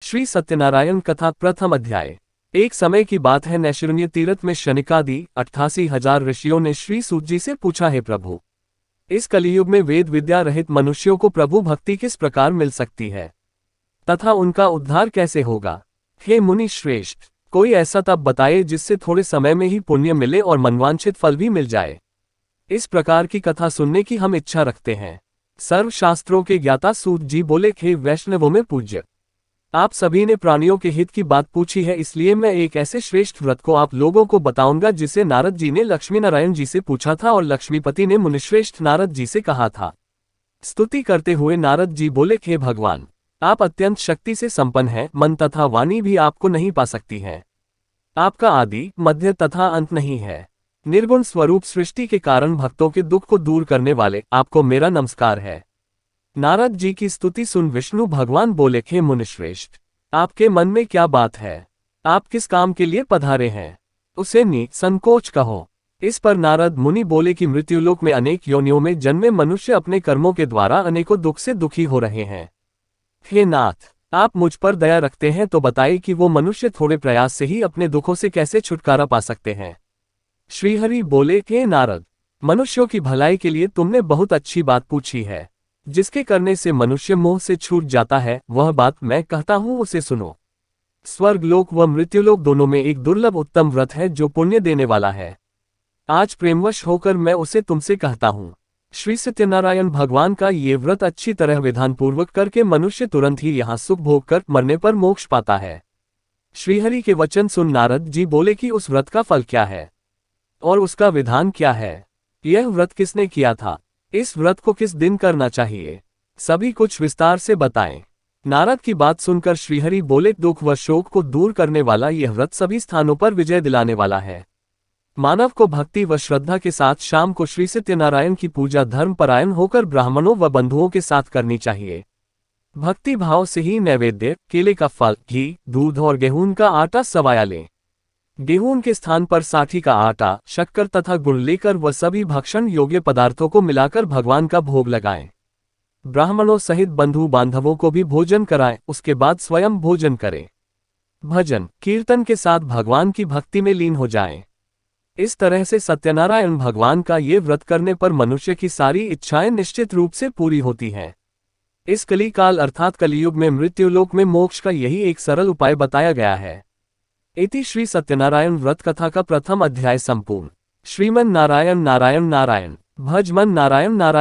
श्री सत्यनारायण कथा प्रथम अध्याय। एक समय की बात है, नैशुरण्य तीर्थ में शनिकादि 88,000 ऋषियों ने श्री सूत जी से पूछा, है प्रभु, इस कलियुग में वेद विद्या रहित मनुष्यों को प्रभु भक्ति किस प्रकार मिल सकती है तथा उनका उद्धार कैसे होगा। हे मुनि श्रेष्ठ, कोई ऐसा तप बताए जिससे थोड़े समय में ही पुण्य मिले और मनवांछित फल भी मिल जाए। इस प्रकार की कथा सुनने की हम इच्छा रखते हैं। सर्वशास्त्रों के ज्ञाता सूत जी बोले, हे वैष्णवों में पूज्य, आप सभी ने प्राणियों के हित की बात पूछी है, इसलिए मैं एक ऐसे श्रेष्ठ व्रत को आप लोगों को बताऊंगा जिसे नारद जी ने लक्ष्मी नारायण जी से पूछा था और लक्ष्मीपति ने मुनिश्रेष्ठ नारद जी से कहा था। स्तुति करते हुए नारद जी बोले, हे भगवान, आप अत्यंत शक्ति से संपन्न हैं, मन तथा वाणी भी आपको नहीं पा सकती है। आपका आदि मध्य तथा अंत नहीं है। निर्गुण स्वरूप सृष्टि के कारण भक्तों के दुख को दूर करने वाले आपको मेरा नमस्कार है। नारद जी की स्तुति सुन विष्णु भगवान बोले, हे मुनिश्रेष्ठ, आपके मन में क्या बात है? आप किस काम के लिए पधारे हैं? उसे निसंकोच कहो। इस पर नारद मुनि बोले कि मृत्युलोक में अनेक योनियों में जन्मे मनुष्य अपने कर्मों के द्वारा अनेकों दुख से दुखी हो रहे हैं। हे नाथ, आप मुझ पर दया रखते हैं तो बताइए कि वो मनुष्य थोड़े प्रयास से ही अपने दुखों से कैसे छुटकारा पा सकते हैं। श्रीहरि बोले, हे नारद, मनुष्यों की भलाई के लिए तुमने बहुत अच्छी बात पूछी है। जिसके करने से मनुष्य मोह से छूट जाता है, वह बात मैं कहता हूं, उसे सुनो। स्वर्गलोक व मृत्युलोक दोनों में एक दुर्लभ उत्तम व्रत है जो पुण्य देने वाला है। आज प्रेमवश होकर मैं उसे तुमसे कहता हूं। श्री सत्यनारायण भगवान का ये व्रत अच्छी तरह विधानपूर्वक करके मनुष्य तुरंत ही यहाँ सुख भोग कर मरने पर मोक्ष पाता है। श्रीहरि के वचन सुन नारद जी बोले कि उस व्रत का फल क्या है और उसका विधान क्या है? यह व्रत किसने किया था? इस व्रत को किस दिन करना चाहिए? सभी कुछ विस्तार से बताएं। नारद की बात सुनकर श्रीहरि बोले, दुख व शोक को दूर करने वाला यह व्रत सभी स्थानों पर विजय दिलाने वाला है। मानव को भक्ति व श्रद्धा के साथ शाम को श्री सत्यनारायण की पूजा धर्मपरायण होकर ब्राह्मणों व बंधुओं के साथ करनी चाहिए। भक्ति भाव से ही नैवेद्य, केले का फल, घी, दूध और गेहूं का आटा सवाया लें। गेहूं के स्थान पर साठी का आटा, शक्कर तथा गुड़ लेकर व सभी भक्षण योग्य पदार्थों को मिलाकर भगवान का भोग लगाएं। ब्राह्मणों सहित बंधु बांधवों को भी भोजन कराएं, उसके बाद स्वयं भोजन करें। भजन कीर्तन के साथ भगवान की भक्ति में लीन हो जाएं। इस तरह से सत्यनारायण भगवान का ये व्रत करने पर मनुष्य की सारी इच्छाएं निश्चित रूप से पूरी होती हैं। इस कलिकाल अर्थात कलियुग में मृत्युलोक में मोक्ष का यही एक सरल उपाय बताया गया है। इति श्री सत्यनारायण व्रत कथा का प्रथम अध्याय संपूर्ण। श्रीमन नारायण नारायण नारायण, भज मन नारायण नारायण।